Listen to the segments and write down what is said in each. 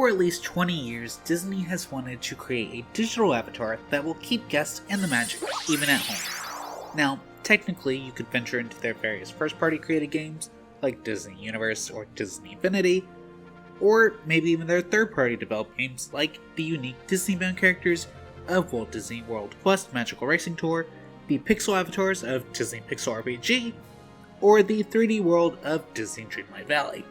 For at least 20 years, Disney has wanted to create a digital avatar that will keep guests in the magic, even at home. Now, technically, you could venture into their various first-party created games, like Disney Universe or Disney Infinity, or maybe even their third-party developed games like the unique Disney-bound characters of Walt Disney World Quest Magical Racing Tour, the pixel avatars of Disney Pixel RPG, or the 3D world of Disney Dreamlight Valley.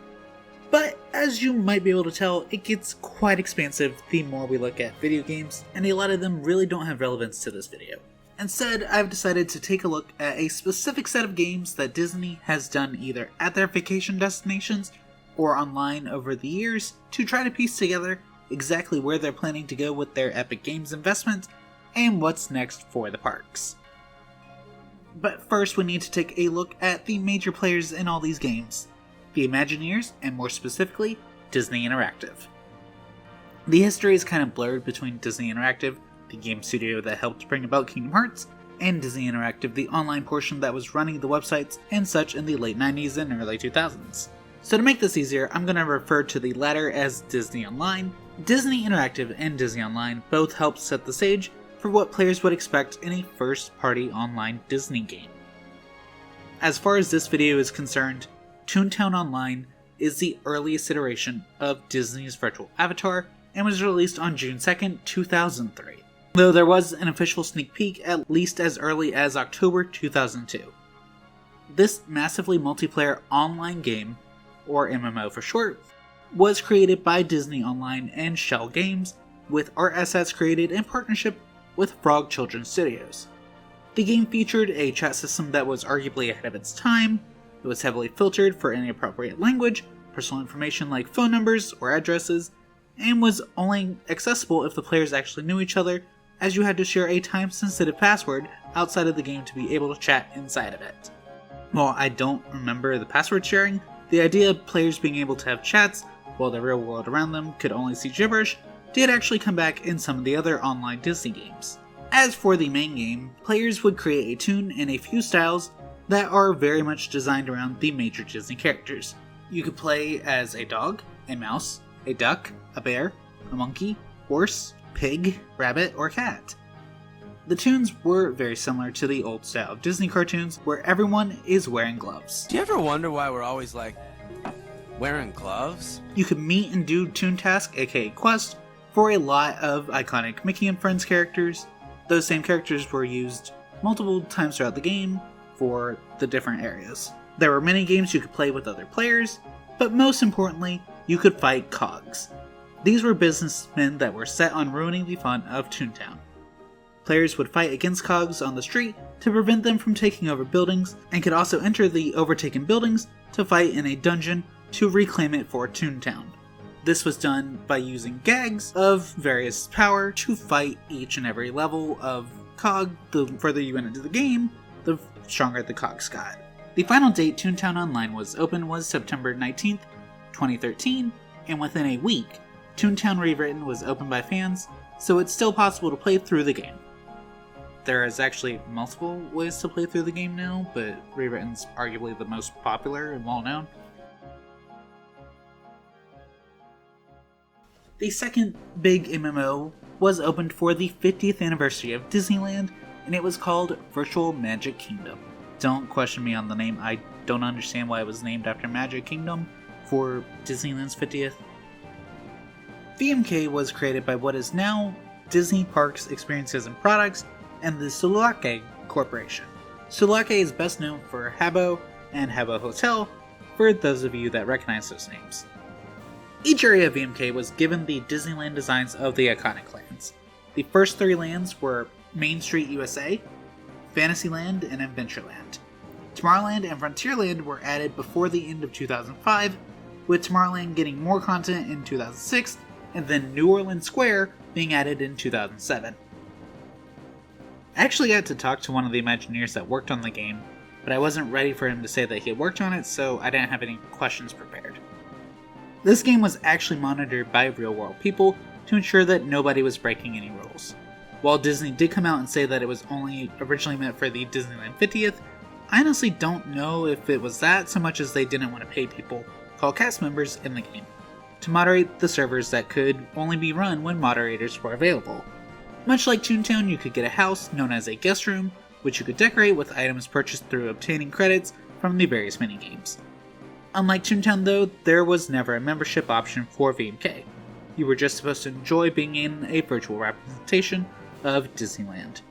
But as you might be able to tell, it gets quite expansive the more we look at video games, and a lot of them really don't have relevance to this video. Instead, I've decided to take a look at a specific set of games that Disney has done either at their vacation destinations or online over the years to try to piece together exactly where they're planning to go with their Epic Games investment and what's next for the parks. But first we need to take a look at the major players in all these games. The Imagineers, and more specifically, Disney Interactive. The history is kind of blurred between Disney Interactive, the game studio that helped bring about Kingdom Hearts, and Disney Interactive, the online portion that was running the websites and such in the late 90s and early 2000s. So to make this easier, I'm going to refer to the latter as Disney Online. Disney Interactive and Disney Online both helped set the stage for what players would expect in a first-party online Disney game. As far as this video is concerned, ToonTown Online is the earliest iteration of Disney's virtual avatar and was released on June 2nd, 2003, though there was an official sneak peek at least as early as October 2002. This massively multiplayer online game, or MMO for short, was created by Disney Online and Shell Games, with art assets created in partnership with Frog Children's Studios. The game featured a chat system that was arguably ahead of its time. It was heavily filtered for inappropriate language, personal information like phone numbers or addresses, and was only accessible if the players actually knew each other, as you had to share a time-sensitive password outside of the game to be able to chat inside of it. While I don't remember the password sharing, the idea of players being able to have chats while the real world around them could only see gibberish did actually come back in some of the other online Disney games. As for the main game, players would create a tune and a few styles that are very much designed around the major Disney characters. You could play as a dog, a mouse, a duck, a bear, a monkey, horse, pig, rabbit, or cat. The tunes were very similar to the old style of Disney cartoons where everyone is wearing gloves. Do you ever wonder why we're always wearing gloves? You could meet and do tune task, aka quest, for a lot of iconic Mickey and Friends characters. Those same characters were used multiple times throughout the game for the different areas. There were many games you could play with other players, but most importantly, you could fight cogs. These were businessmen that were set on ruining the fun of Toontown. Players would fight against cogs on the street to prevent them from taking over buildings, and could also enter the overtaken buildings to fight in a dungeon to reclaim it for Toontown. This was done by using gags of various power to fight each and every level of cog. The further you went into the game, the stronger the cogs got. The final date ToonTown Online was open was September 19th, 2013, and within a week, ToonTown Rewritten was opened by fans, so it's still possible to play through the game. There is actually multiple ways to play through the game now, but Rewritten's arguably the most popular and well-known. The second big MMO was opened for the 50th anniversary of Disneyland, and it was called Virtual Magic Kingdom. Don't question me on the name, I don't understand why it was named after Magic Kingdom for Disneyland's 50th. VMK was created by what is now Disney Parks Experiences and Products and the Sulake Corporation. Sulake is best known for Habbo and Habbo Hotel, for those of you that recognize those names. Each area of VMK was given the Disneyland designs of the iconic lands. The first three lands were Main Street USA, Fantasyland, and Adventureland. Tomorrowland and Frontierland were added before the end of 2005, with Tomorrowland getting more content in 2006, and then New Orleans Square being added in 2007. I actually got to talk to one of the Imagineers that worked on the game, but I wasn't ready for him to say that he had worked on it, so I didn't have any questions prepared. This game was actually monitored by real-world people to ensure that nobody was breaking any rules. While Disney did come out and say that it was only originally meant for the Disneyland 50th, I honestly don't know if it was that so much as they didn't want to pay people called cast members in the game. to moderate the servers that could only be run when moderators were available. Much like ToonTown, you could get a house known as a guest room, which you could decorate with items purchased through obtaining credits from the various minigames. Unlike ToonTown though, there was never a membership option for VMK. You were just supposed to enjoy being in a virtual representation of Disneyland.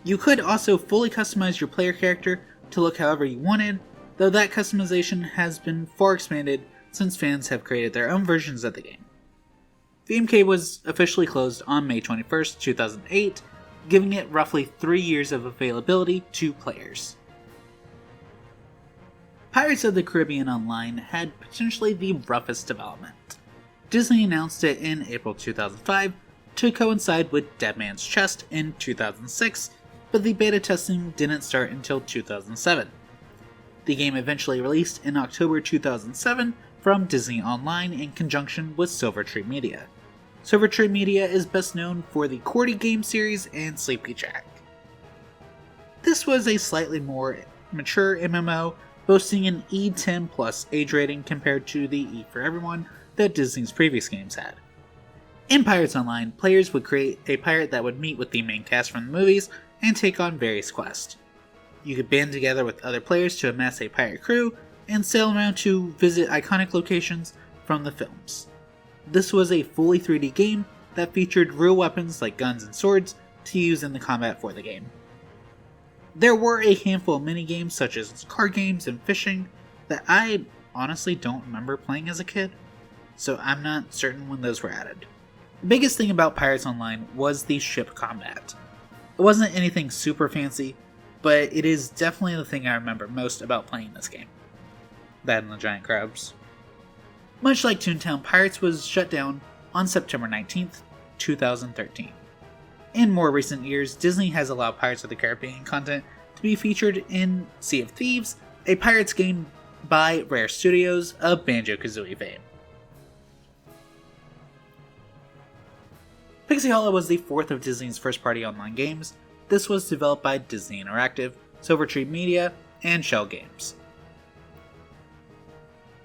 You could also fully customize your player character to look however you wanted, though that customization has been far expanded since fans have created their own versions of the game. VMK was officially closed on May 21st, 2008, giving it roughly 3 years of availability to players. Pirates of the Caribbean Online had potentially the roughest development. Disney announced it in April 2005 to coincide with Dead Man's Chest in 2006, but the beta testing didn't start until 2007. The game eventually released in October 2007 from Disney Online in conjunction with Silvertree Media. Silvertree Media is best known for the Cordy game series and Sleepy Jack. This was a slightly more mature MMO, boasting an E10 plus age rating compared to the E for Everyone that Disney's previous games had. In Pirates Online, players would create a pirate that would meet with the main cast from the movies and take on various quests. You could band together with other players to amass a pirate crew and sail around to visit iconic locations from the films. This was a fully 3D game that featured real weapons like guns and swords to use in the combat for the game. There were a handful of minigames such as card games and fishing that I honestly don't remember playing as a kid, so I'm not certain when those were added. The biggest thing about Pirates Online was the ship combat. It wasn't anything super fancy, but it is definitely the thing I remember most about playing this game. That and the giant crabs. Much like Toontown, Pirates was shut down on September 19th, 2013. In more recent years, Disney has allowed Pirates of the Caribbean content to be featured in Sea of Thieves, a Pirates game by Rare Studios of Banjo-Kazooie fame. Pixie Hollow was the fourth of Disney's first-party online games. This was developed by Disney Interactive, Silvertree Media, and Shell Games.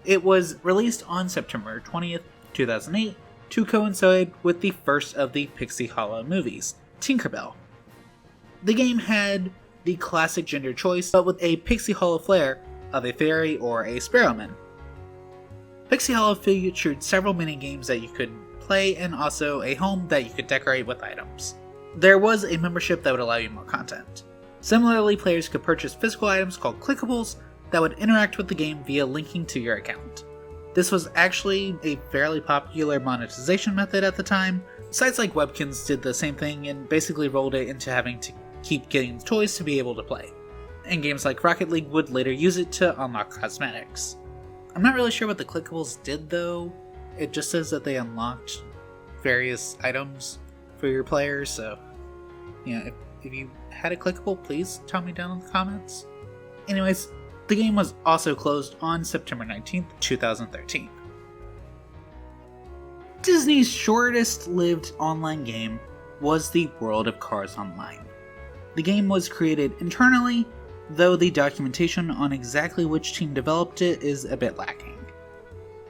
It was released on September 20th, 2008, to coincide with the first of the Pixie Hollow movies, Tinkerbell. The game had the classic gender choice, but with a Pixie Hollow flair of a fairy or a sparrowman. Pixie Hollow featured several mini-games that you could play and also a home that you could decorate with items. There was a membership that would allow you more content. Similarly, players could purchase physical items called clickables that would interact with the game via linking to your account. This was actually a fairly popular monetization method at the time. Sites like Webkins did the same thing and basically rolled it into having to keep getting toys to be able to play. And games like Rocket League would later use it to unlock cosmetics. I'm not really sure what the clickables did though. It just says that they unlocked various items for your players, so if you had a clickable, please tell me down in the comments. Anyways, the game was also closed on September 19th, 2013. Disney's shortest-lived online game was the World of Cars Online. The game was created internally, though the documentation on exactly which team developed it is a bit lacking.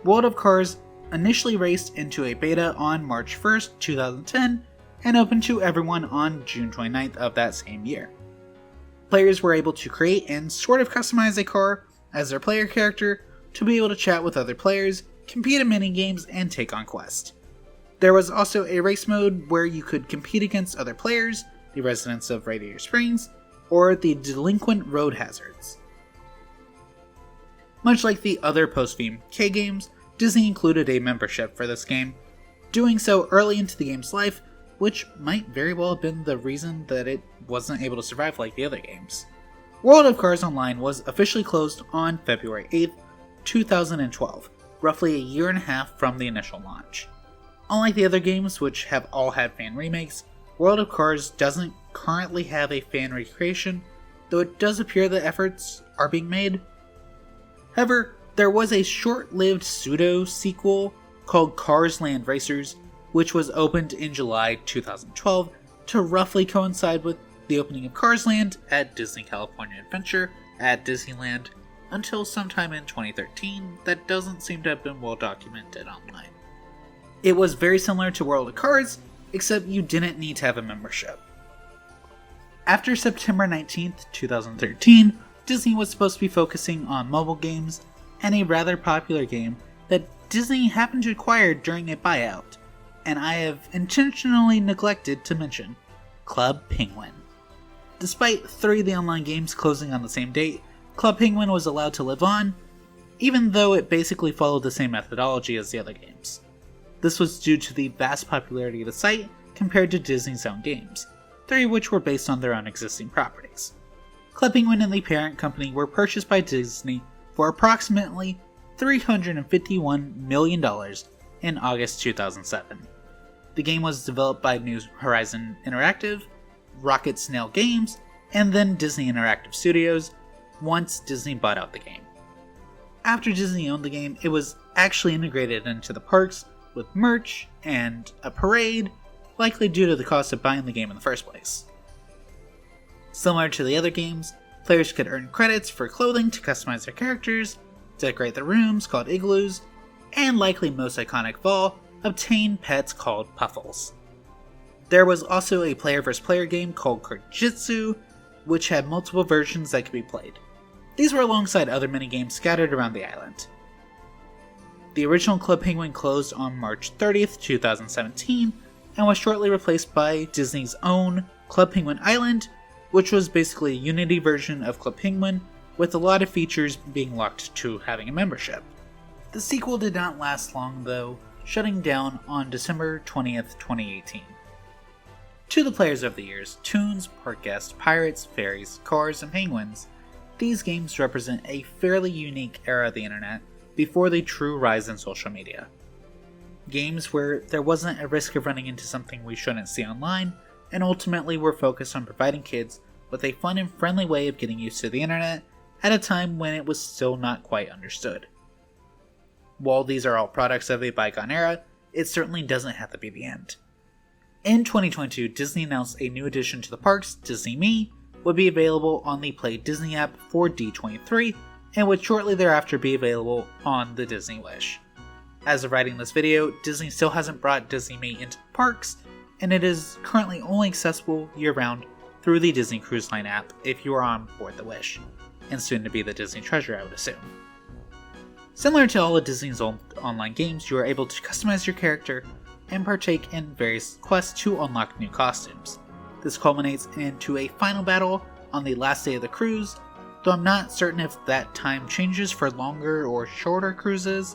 World of Cars initially raced into a beta on March 1st, 2010, and opened to everyone on June 29th of that same year. Players were able to create and sort of customize a car as their player character to be able to chat with other players, compete in minigames, and take on quests. There was also a race mode where you could compete against other players, the residents of Radiator Springs, or the delinquent road hazards. Much like the other post-VMK games, Disney included a membership for this game, doing so early into the game's life, which might very well have been the reason that it wasn't able to survive like the other games. World of Cars Online was officially closed on February 8th, 2012, roughly a year and a half from the initial launch. Unlike the other games, which have all had fan remakes, World of Cars doesn't currently have a fan recreation, though it does appear that efforts are being made. However, there was a short-lived pseudo-sequel called Cars Land Racers, which was opened in July 2012 to roughly coincide with the opening of Cars Land at Disney California Adventure at Disneyland until sometime in 2013 that doesn't seem to have been well documented online. It was very similar to World of Cards, except you didn't need to have a membership. After September 19th, 2013, Disney was supposed to be focusing on mobile games and a rather popular game that Disney happened to acquire during a buyout, and I have intentionally neglected to mention Club Penguin. Despite 3 of the online games closing on the same date, Club Penguin was allowed to live on, even though it basically followed the same methodology as the other games. This was due to the vast popularity of the site compared to Disney's own games, 3 of which were based on their own existing properties. Club Penguin and the parent company were purchased by Disney for approximately $351 million in August 2007. The game was developed by New Horizon Interactive, Rocket Snail Games, and then Disney Interactive Studios, once Disney bought out the game. After Disney owned the game, it was actually integrated into the parks with merch and a parade, likely due to the cost of buying the game in the first place. Similar to the other games, players could earn credits for clothing to customize their characters, decorate their rooms called igloos, and likely most iconic of all, obtain pets called puffles. There was also a player vs. player game called Kojitsu, which had multiple versions that could be played. These were alongside other minigames scattered around the island. The original Club Penguin closed on March 30th, 2017, and was shortly replaced by Disney's own Club Penguin Island, which was basically a Unity version of Club Penguin, with a lot of features being locked to having a membership. The sequel did not last long though, shutting down on December 20th, 2018. To the players of the years, Toons, Park Guests, Pirates, Fairies, Cars, and Penguins, these games represent a fairly unique era of the internet before the true rise in social media. Games where there wasn't a risk of running into something we shouldn't see online, and ultimately were focused on providing kids with a fun and friendly way of getting used to the internet at a time when it was still not quite understood. While these are all products of a bygone era, it certainly doesn't have to be the end. In 2022, Disney announced a new addition to the parks, Disney Me, would be available on the Play Disney app for D23, and would shortly thereafter be available on the Disney Wish. As of writing this video, Disney still hasn't brought Disney Me into the parks, and it is currently only accessible year-round through the Disney Cruise Line app if you are on board the Wish, and soon to be the Disney Treasure, I would assume. Similar to all of Disney's old online games, you are able to customize your character and partake in various quests to unlock new costumes. This culminates into a final battle on the last day of the cruise, though I'm not certain if that time changes for longer or shorter cruises.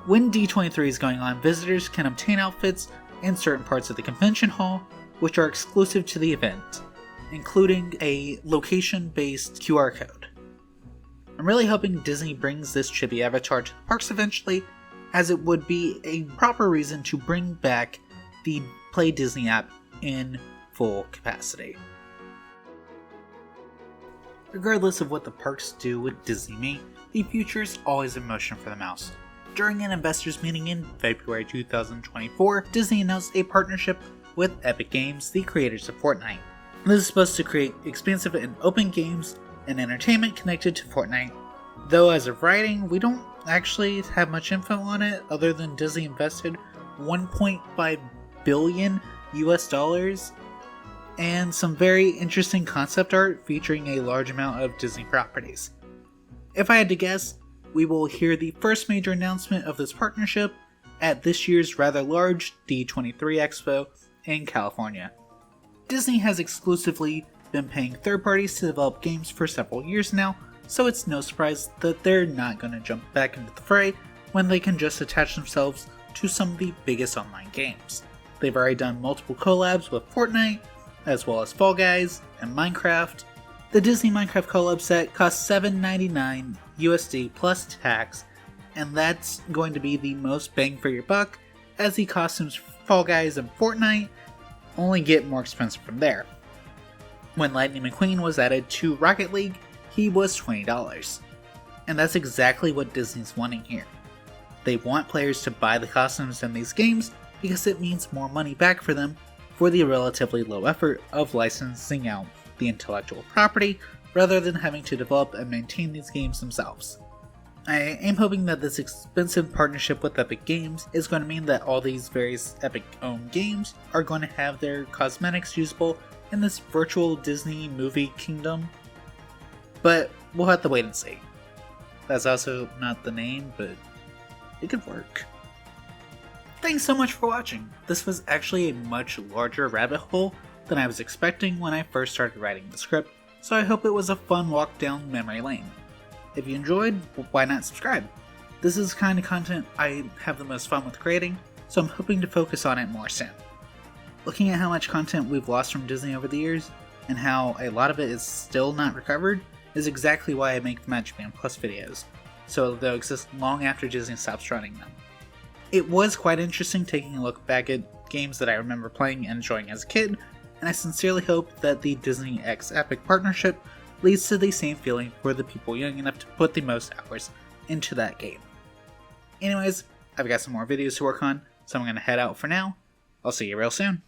When D23 is going on, visitors can obtain outfits in certain parts of the convention hall, which are exclusive to the event, including a location-based QR code. I'm really hoping Disney brings this chibi avatar to the parks eventually, as it would be a proper reason to bring back the Play Disney app in full capacity. Regardless of what the parks do with Disney Me, the future is always in motion for the mouse. During an investors meeting in February 2024, Disney announced a partnership with Epic Games, the creators of Fortnite. This is supposed to create expansive and open games and entertainment connected to Fortnite, though as of writing, we don't actually have much info on it other than Disney invested $1.5 billion US and some very interesting concept art featuring a large amount of Disney properties. If I had to guess, we will hear the first major announcement of this partnership at this year's rather large D23 Expo in California. Disney has exclusively been paying third parties to develop games for several years now, so it's no surprise that they're not going to jump back into the fray when they can just attach themselves to some of the biggest online games. They've already done multiple collabs with Fortnite, as well as Fall Guys and Minecraft. The Disney Minecraft collab set costs $7.99 USD plus tax, and that's going to be the most bang for your buck, as the costumes for Fall Guys and Fortnite only get more expensive from there. When Lightning McQueen was added to Rocket League, he was $20. And that's exactly what Disney's wanting here. They want players to buy the costumes in these games because it means more money back for them for the relatively low effort of licensing out the intellectual property rather than having to develop and maintain these games themselves. I am hoping that this expensive partnership with Epic Games is going to mean that all these various Epic-owned games are going to have their cosmetics usable in this virtual Disney movie kingdom. But we'll have to wait and see. That's also not the name, but it could work. Thanks so much for watching. This was actually a much larger rabbit hole than I was expecting when I first started writing the script, so I hope it was a fun walk down memory lane. If you enjoyed, why not subscribe? This is the kind of content I have the most fun with creating, so I'm hoping to focus on it more soon. Looking at how much content we've lost from Disney over the years, and how a lot of it is still not recovered, is exactly why I make the Magic Band Plus videos, so they'll exist long after Disney stops running them. It was quite interesting taking a look back at games that I remember playing and enjoying as a kid, and I sincerely hope that the Disney x Epic partnership leads to the same feeling for the people young enough to put the most hours into that game. Anyways, I've got some more videos to work on, so I'm going to head out for now. I'll see you real soon.